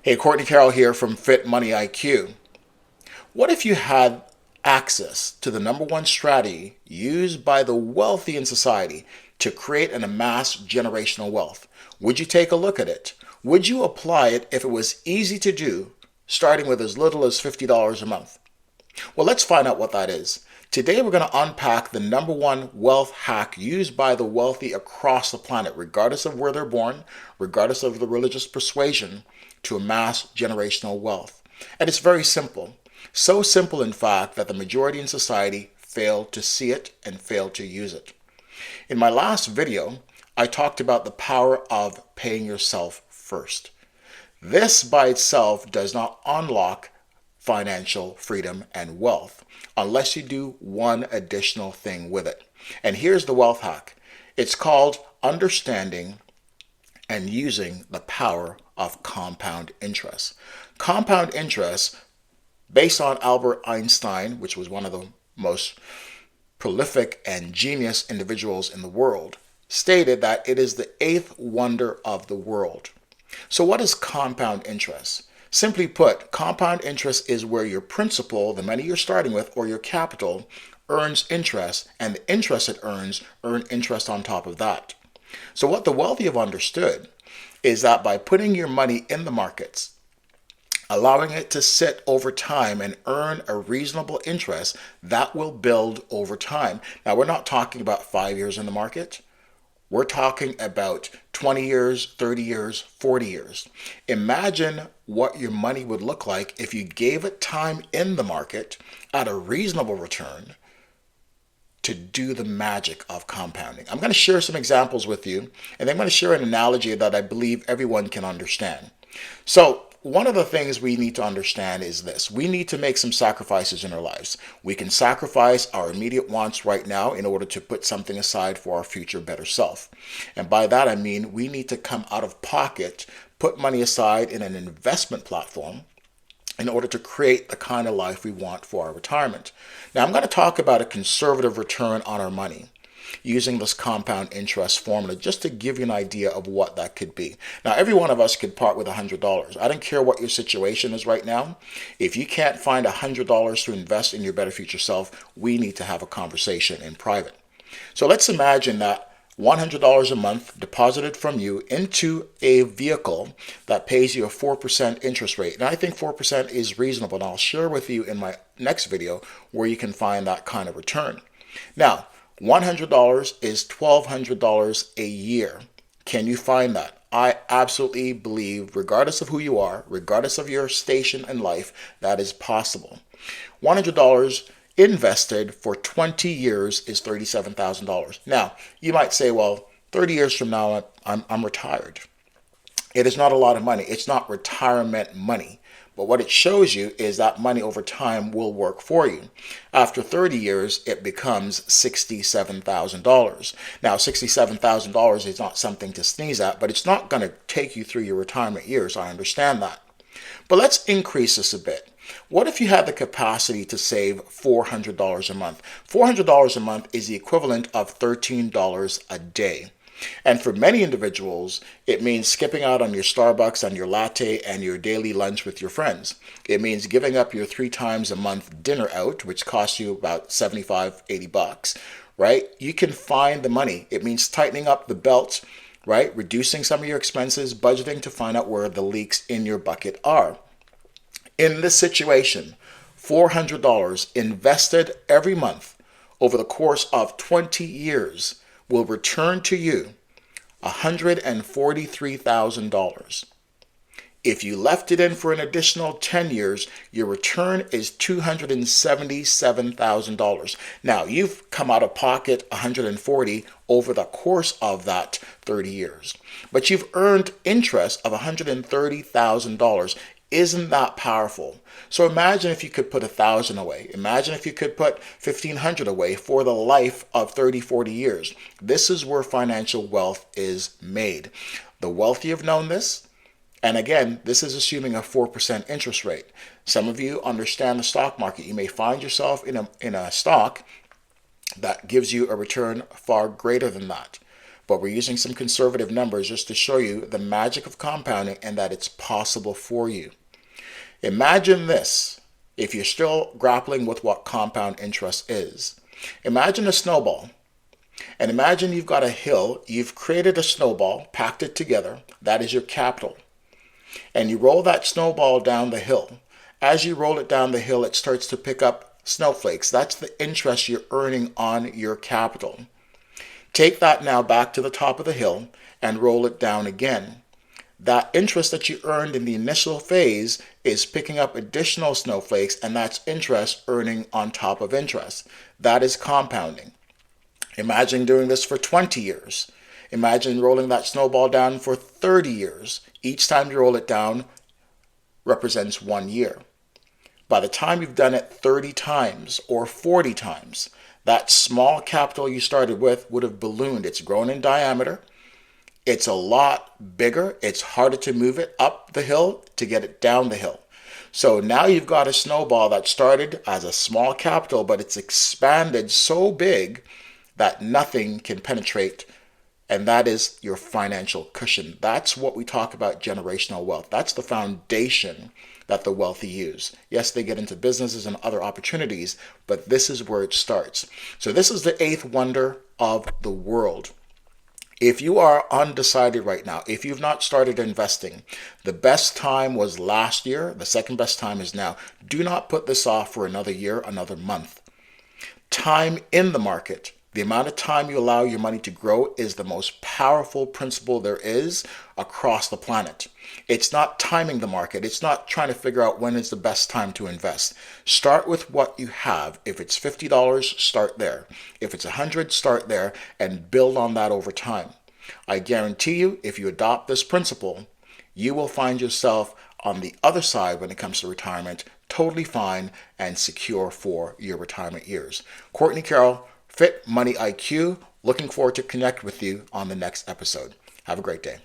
Hey, Courtney Carroll here from Fit Money IQ. What if you had access to the number one strategy used by the wealthy in society to create and amass generational wealth? Would you take a look at it? Would you apply it if it was easy to do, starting with as little as $50 a month? Well, let's find out what that is. Today, we're going to unpack the number one wealth hack used by the wealthy across the planet, regardless of where they're born, regardless of the religious persuasion, to amass generational wealth. And it's very simple. So simple, in fact, that the majority in society fail to see it and fail to use it. In my last video, I talked about the power of paying yourself first. This by itself does not unlock financial freedom and wealth unless you do one additional thing with it. And here's the wealth hack. It's called understanding and using the power of compound interest. Compound interest, based on Albert Einstein, which was one of the most prolific and genius individuals in the world, stated that it is the eighth wonder of the world. So what is compound interest? Simply put, compound interest is where your principal, the money you're starting with, or your capital, earns interest, and the interest it earn interest on top of that. So what the wealthy have understood is that by putting your money in the markets, allowing it to sit over time and earn a reasonable interest, that will build over time. Now, we're not talking about 5 years in the market. We're talking about 20 years, 30 years, 40 years. Imagine what your money would look like if you gave it time in the market at a reasonable return to do the magic of compounding. I'm going to share some examples with you, and then I'm going to share an analogy that I believe everyone can understand. So, one of the things we need to understand is this. We need to make some sacrifices in our lives. We can sacrifice our immediate wants right now in order to put something aside for our future better self. And by that I mean we need to come out of pocket, put money aside in an investment platform in order to create the kind of life we want for our retirement. Now, I'm going to talk about a conservative return on our money using this compound interest formula just to give you an idea of what that could be. Now, every one of us could part with $100. I don't care what your situation is right now. If you can't find $100 to invest in your better future self, we need to have a conversation in private. So let's imagine that $100 a month deposited from you into a vehicle that pays you a 4% interest rate. And I think 4% is reasonable, and I'll share with you in my next video where you can find that kind of return. Now, $100 is $1,200 a year. Can you find that? I absolutely believe, regardless of who you are, regardless of your station in life, that is possible. $100 invested for 20 years is $37,000. Now, you might say, well, 30 years from now, I'm retired. It is not a lot of money. It's not retirement money. But what it shows you is that money over time will work for you. After 30 years, it becomes $67,000. Now, $67,000 is not something to sneeze at, but it's not going to take you through your retirement years. I understand that. But let's increase this a bit. What if you had the capacity to save $400 a month? $400 a month is the equivalent of $13 a day. And for many individuals, it means skipping out on your Starbucks, on your latte, and your daily lunch with your friends. It means giving up your 3 times a month dinner out, which costs you about $75, $80, right? You can find the money. It means tightening up the belt, right? Reducing some of your expenses, budgeting to find out where the leaks in your bucket are. In this situation, $400 invested every month over the course of 20 years will return to you $143,000. If you left it in for an additional 10 years, your return is $277,000. Now, you've come out of pocket $140,000 over the course of that 30 years, but you've earned interest of $130,000. Isn't that powerful? So imagine if you could put 1,000 away. Imagine if you could put 1,500 away for the life of 30, 40 years. This is where financial wealth is made. The wealthy have known this. And again, this is assuming a 4% interest rate. Some of you understand the stock market. You may find yourself in a stock that gives you a return far greater than that. but we're using some conservative numbers just to show you the magic of compounding and that it's possible for you. Imagine this, if you're still grappling with what compound interest is. Imagine a snowball. And imagine you've got a hill, you've created a snowball, packed it together, that is your capital. And you roll that snowball down the hill. As you roll it down the hill, it starts to pick up snowflakes. That's the interest you're earning on your capital. Take that now back to the top of the hill and roll it down again. That interest that you earned in the initial phase is picking up additional snowflakes, and that's interest earning on top of interest. That is compounding. Imagine doing this for 20 years. Imagine rolling that snowball down for 30 years. Each time you roll it down represents 1 year. By the time you've done it 30 times or 40 times, that small capital you started with would have ballooned. It's grown in diameter. It's a lot bigger. It's harder to move it up the hill to get it down the hill. So now you've got a snowball that started as a small capital, but it's expanded so big that nothing can penetrate, and that is your financial cushion. That's what we talk about generational wealth. That's the foundation that the wealthy use. Yes, they get into businesses and other opportunities, but this is where it starts. So this is the eighth wonder of the world. If you are undecided right now, if you've not started investing, the best time was last year. The second best time is now. Do not put this off for another year, another month. Time in the market, the amount of time you allow your money to grow, is the most powerful principle there is across the planet. It's not timing the market. It's not trying to figure out when is the best time to invest. Start with what you have. If it's $50, start there. If it's $100, start there and build on that over time. I guarantee you, if you adopt this principle, you will find yourself on the other side when it comes to retirement, totally fine and secure for your retirement years. Courtney Carroll, Fit Money IQ. Looking forward to connect with you on the next episode. Have a great day.